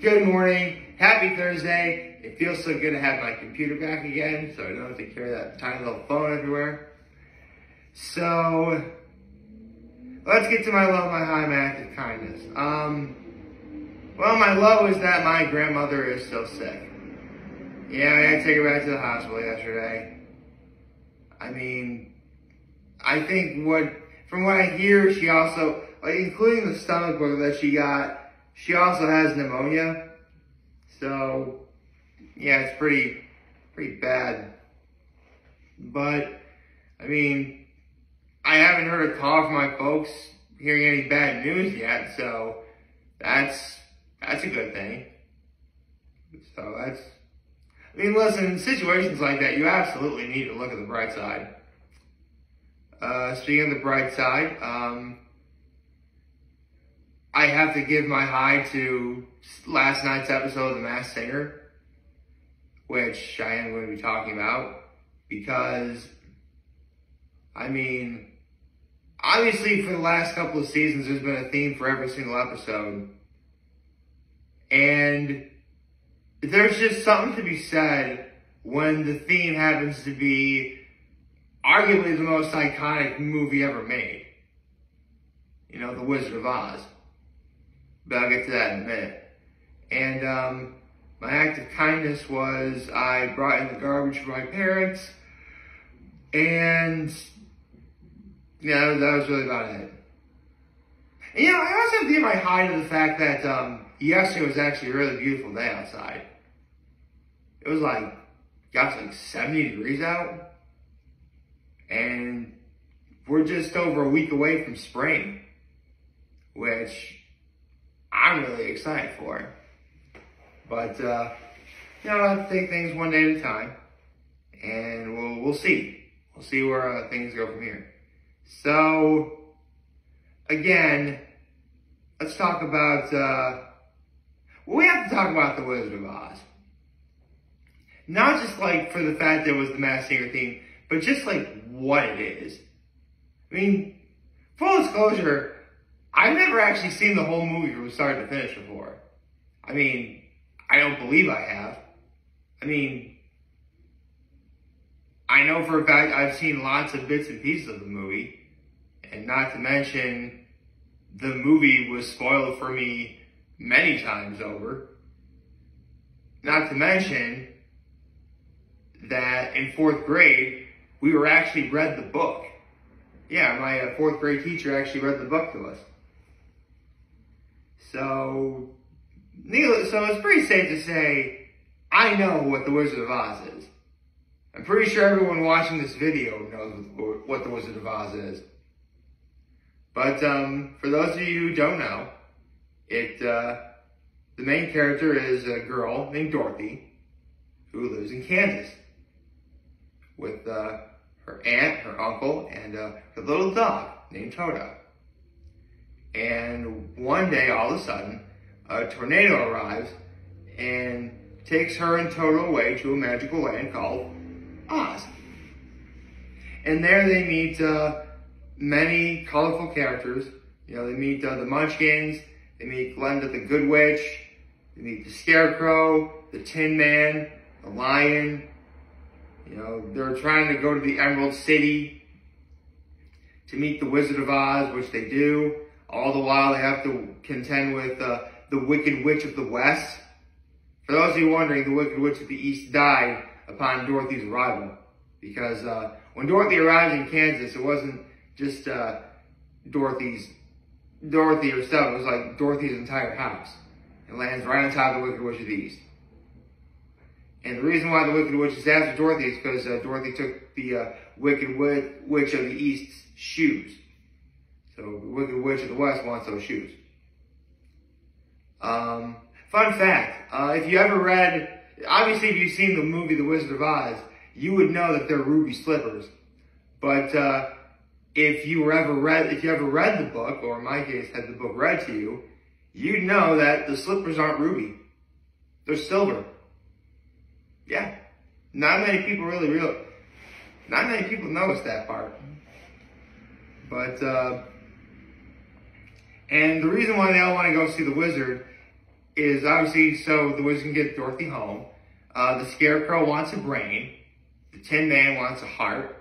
Good morning. Happy Thursday. It feels so good to have my computer back again, so I don't have to carry that tiny little phone everywhere. So, let's get to my low, my high, my act of kindness. Well, my low is that my grandmother is still sick. Yeah, I had to take her back to the hospital yesterday. I mean, I think from what I hear, she also, including the stomach bug that she got, she also has pneumonia. So, yeah, it's pretty bad. But, I mean, I haven't heard a call from my folks hearing any bad news yet, so that's a good thing. So listen, in situations like that, you absolutely need to look at the bright side. Speaking of the bright side, I have to give my high to last night's episode of The Masked Singer, which I am going to be talking about, because, I mean, obviously for the last couple of seasons, there's been a theme for every single episode. And there's just something to be said when the theme happens to be arguably the most iconic movie ever made. You know, The Wizard of Oz. But I'll get to that in a minute. And my act of kindness was I brought in the garbage for my parents. And yeah, that was really about it. And you know, I also have to give my high to the fact that yesterday was actually a really beautiful day outside. It was got to 70 degrees out. And we're just over a week away from spring, which I'm really excited for. But, you know, I'll have to take things one day at a time. And we'll see. We'll see where things go from here. So, again, let's talk about, we have to talk about The Wizard of Oz. Not just for the fact that it was the Masked Singer theme, but just what it is. I mean, full disclosure, I've never actually seen the whole movie from start to finish before. I mean, I don't believe I have. I mean, I know for a fact I've seen lots of bits and pieces of the movie. And not to mention, the movie was spoiled for me many times over. Not to mention that in 4th grade, we were actually read the book. Yeah, my 4th grade teacher actually read the book to us. So it's pretty safe to say, I know what The Wizard of Oz is. I'm pretty sure everyone watching this video knows what The Wizard of Oz is. But for those of you who don't know, the main character is a girl named Dorothy who lives in Kansas with her aunt, her uncle, and her little dog named Toto. And one day, all of a sudden, a tornado arrives and takes her and Toto away to a magical land called Oz. And there they meet many colorful characters. You know, they meet the Munchkins, they meet Glenda the Good Witch, they meet the Scarecrow, the Tin Man, the Lion. You know, they're trying to go to the Emerald City to meet the Wizard of Oz, which they do. All the while, they have to contend with the Wicked Witch of the West. For those of you wondering, the Wicked Witch of the East died upon Dorothy's arrival. Because when Dorothy arrived in Kansas, it wasn't just Dorothy herself. It was Dorothy's entire house. It lands right on top of the Wicked Witch of the East. And the reason why the Wicked Witch is after Dorothy is because Dorothy took the Wicked Witch of the East's shoes. So the Wicked Witch of the West wants those shoes. Fun fact, if you ever read, obviously if you've seen the movie The Wizard of Oz, you would know that they're ruby slippers. But if you ever read the book, or in my case had the book read to you, you'd know that the slippers aren't ruby. They're silver. Yeah, not many people not many people notice that part. But And the reason why they all want to go see the wizard is obviously so the wizard can get Dorothy home. The Scarecrow wants a brain, the Tin Man wants a heart,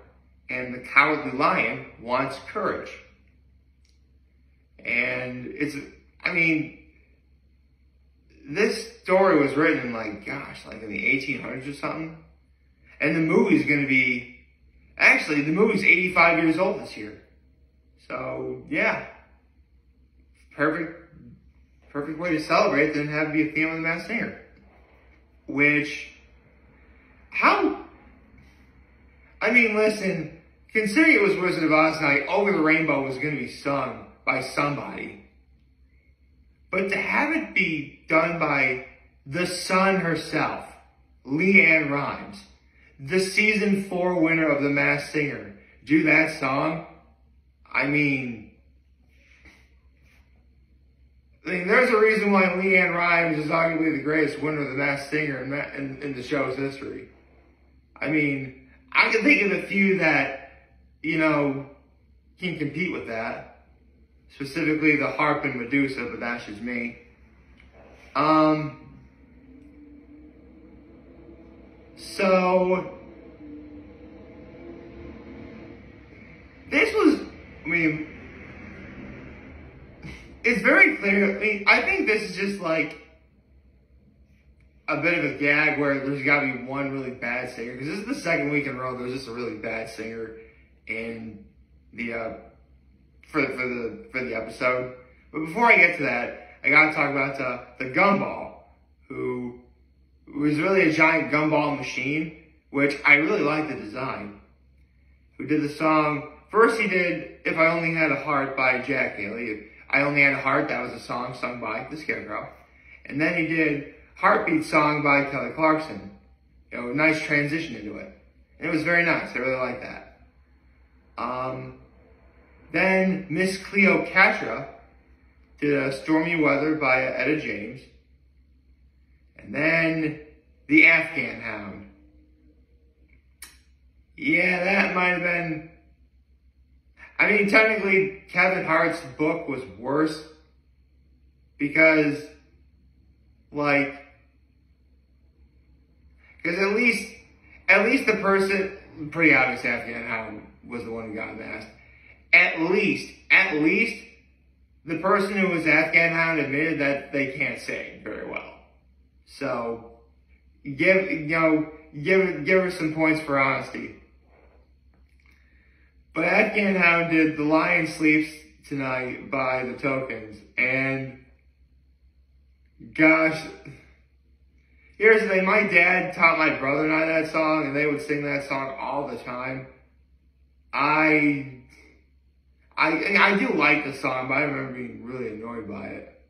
and the Cowardly Lion wants courage. And this story was written in like in the 1800s or something. And the movie's going to be, actually, the movie's 85 years old this year. So, yeah. Perfect way to celebrate than have it be a theme of The Masked Singer. Listen, considering it was Wizard of Oz night, Over the Rainbow was going to be sung by somebody. But to have it be done by the Sun herself, LeAnn Rimes, the season 4 winner of The Masked Singer, do that song, there's a reason why LeAnn Rimes is arguably the greatest winner of The Masked Singer in the show's history. I can think of a few that, can compete with that. Specifically the Harp and Medusa, but that's just me. So, this was, it's very clear. I think this is just like a bit of a gag where there's got to be one really bad singer, because this is the second week in a row there's just a really bad singer in the for the episode. But before I get to that, I gotta talk about the Gumball, who was really a giant gumball machine, which I really like the design. Who did the song? First he did "If I Only Had a Heart" by Jack Haley. "I Only Had a Heart," that was a song sung by the Scarecrow. And then he did "Heartbeat Song" by Kelly Clarkson. Nice transition into it. And it was very nice. I really like that. Then Miss Cleopatra did "Stormy Weather" by Etta James. And then the Afghan Hound. Yeah, that might have been... technically, Kevin Hart's book was worse. Because at least the person... Pretty obvious Afghan Hound was the one who got masked. At least, the person who was Afghan Hound admitted that they can't sing very well. So, give her some points for honesty. But Afghan Hound did "The Lion Sleeps Tonight" by the Tokens. And, gosh, here's the thing. My dad taught my brother and I that song, and they would sing that song all the time. I do like the song, but I remember being really annoyed by it.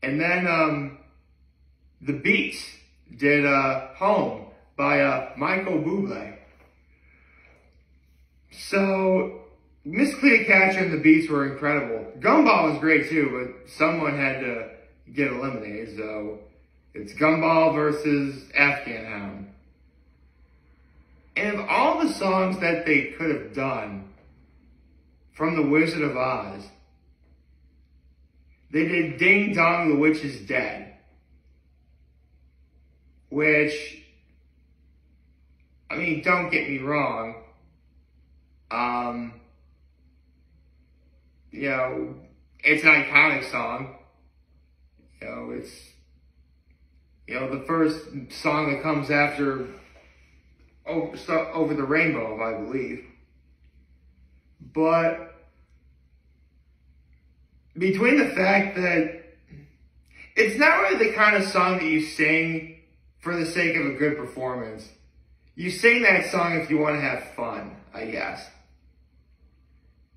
And then, the Beats did "Home" by Michael Bublé. So, Miss Cleopatra and the Beats were incredible. Gumball was great too, but someone had to get eliminated, so it's Gumball versus Afghan Hound. And of all the songs that they could have done from The Wizard of Oz, they did "Ding Dong, the Witch is Dead," which, don't get me wrong, it's an iconic song. It's, the first song that comes after Over the Rainbow, I believe. But between the fact that it's not really the kind of song that you sing for the sake of a good performance. You sing that song if you want to have fun, I guess.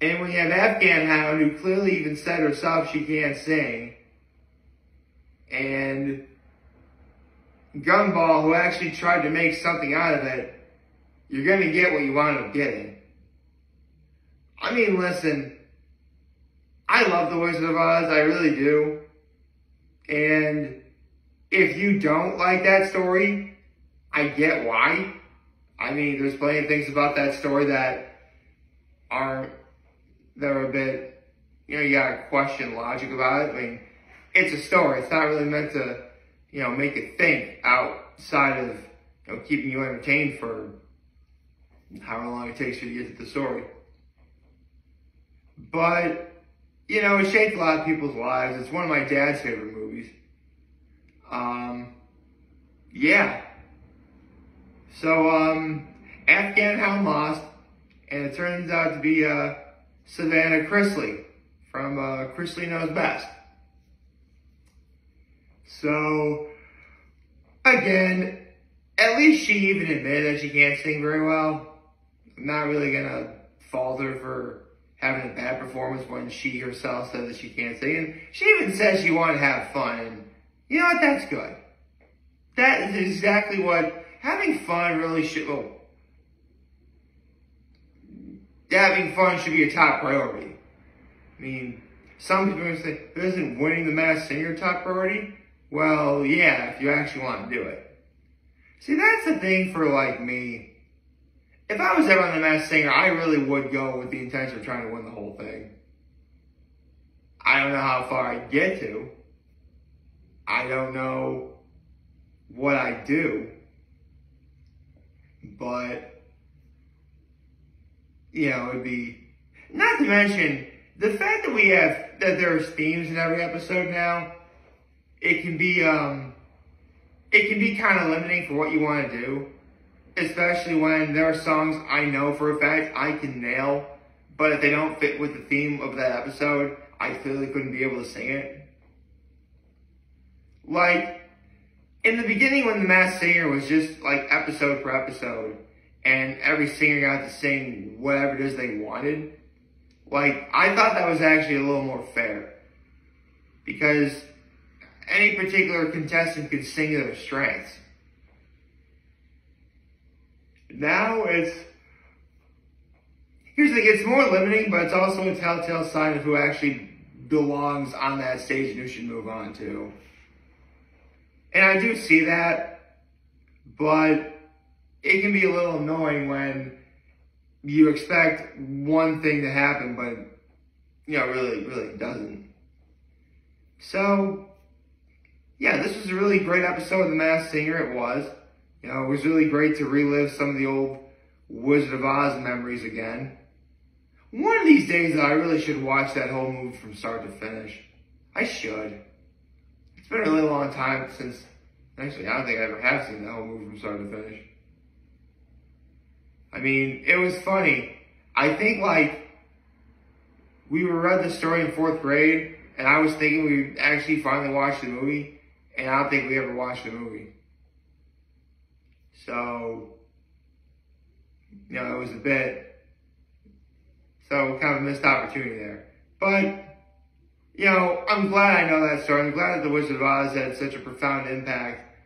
And when you have Afghan Hound, who clearly even said herself she can't sing, and Gumball, who actually tried to make something out of it, you're going to get what you wound up getting. Listen, I love The Wizard of Oz, I really do. And if you don't like that story, I get why. There's plenty of things about that story that are a bit you gotta question logic about it. I mean, it's a story. It's not really meant to, make you think outside of, keeping you entertained for however long it takes you to get to the story. But, it shaped a lot of people's lives. It's one of my dad's favorite movies. Yeah. So, Afghan Hound lost, and it turns out to be, Savannah Chrisley from, Chrisley Knows Best. So, again, at least she even admitted that she can't sing very well. I'm not really gonna fault her for having a bad performance when she herself said that she can't sing. And she even said she wanted to have fun. And you know what? That's good. That is exactly what having fun really should. Well, having fun should be a top priority. I mean, some people are going to say, isn't winning the Masked Singer a top priority? Well, yeah, if you actually want to do it. See, that's the thing for, like, me. If I was ever on the Masked Singer, I really would go with the intention of trying to win the whole thing. I don't know how far I'd get to. I don't know what I'd do. But, it'd be... Not to mention, the fact that that there's themes in every episode now, it can be kind of limiting for what you want to do. Especially when there are songs I know for a fact I can nail, but if they don't fit with the theme of that episode, I clearly couldn't be able to sing it. Like, in the beginning when the Masked Singer was just like episode per episode, and every singer got to sing whatever it is they wanted, like, I thought that was actually a little more fair. Because any particular contestant could sing to their strengths. Now here's the thing, it's more limiting, but it's also a telltale sign of who actually belongs on that stage and who should move on to. And I do see that, but it can be a little annoying when you expect one thing to happen, but, really doesn't. So, yeah, this was a really great episode of The Masked Singer, it was. It was really great to relive some of the old Wizard of Oz memories again. One of these days, I really should watch that whole movie from start to finish. I should. It's been a really long time since... Actually, I don't think I ever have seen that whole movie from start to finish. I mean, it was funny. I think, we read the story in 4th grade, and I was thinking we'd actually finally watch the movie, and I don't think we ever watched the movie. So, it was a bit, kind of a missed opportunity there. But, I'm glad I know that story. I'm glad that The Wizard of Oz had such a profound impact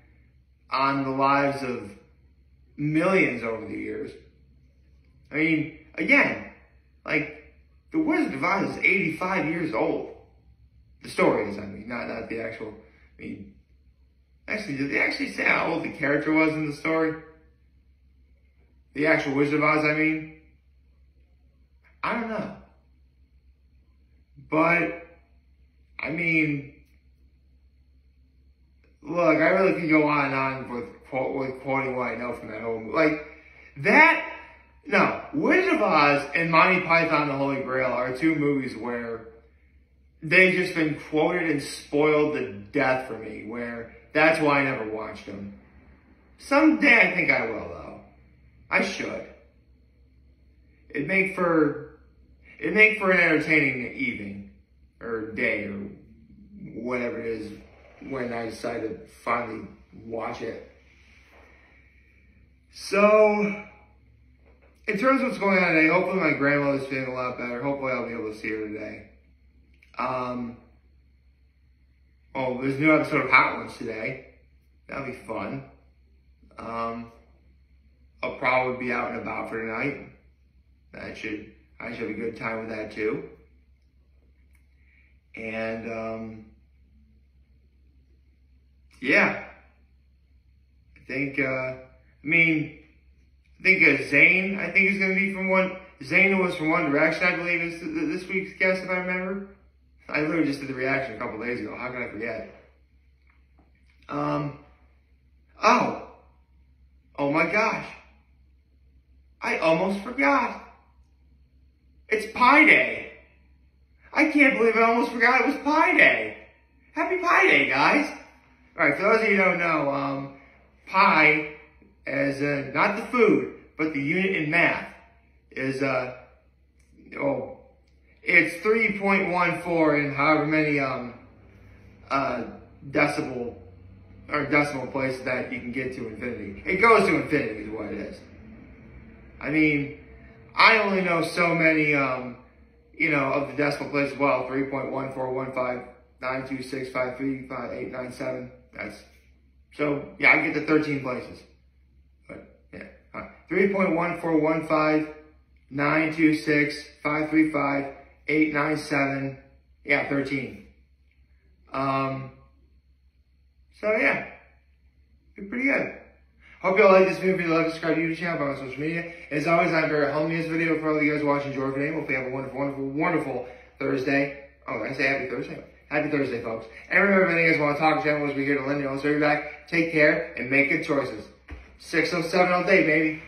on the lives of millions over the years. I mean, again, The Wizard of Oz is 85 years old. The story is, not the actual, actually, did they actually say how old the character was in the story? The actual Wizard of Oz, I don't know. But, look, I really could go on and on with quoting what I know from that whole movie. Wizard of Oz and Monty Python and the Holy Grail are two movies where they've just been quoted and spoiled to death for me, where that's why I never watched them. Someday I think I will, though. I should. It'd make for an entertaining evening, or day, or whatever it is, when I decide to finally watch it. So, in terms of what's going on today, hopefully my grandmother's feeling a lot better. Hopefully I'll be able to see her today. There's a new episode of Hot Ones today. That'll be fun. I'll probably be out and about for tonight. I should have a good time with that too. And, yeah. I think Zayn, is going to be from one. Zayn was from One Direction, I believe, is this week's guest, if I remember. I literally just did the reaction a couple days ago. How can I forget? Oh my gosh. I almost forgot. It's Pi Day. I can't believe I almost forgot it was Pi Day. Happy Pi Day, guys. Alright, for those of you who don't know, pi, as not the food, but the unit in math, is, it's 3.14 in however many, decimal places that you can get to infinity. It goes to infinity is what it is. I mean, I only know so many, of the decimal places well, 3.1415926535897. So yeah, I get to 13 places. But yeah, 3.1415926535897. Yeah, 13. So yeah, pretty good. Hope you all like this video. If you like, subscribe to the YouTube channel, follow on social media. As always, I'm very humble in this video for all you guys watching. Enjoy today. Hopefully you have a wonderful, wonderful, wonderful Thursday. Oh, did I say happy Thursday? Happy Thursday, folks. And remember, if you guys want to talk channel, we're here to lend you. So be back. Take care and make good choices. 607 all day, baby.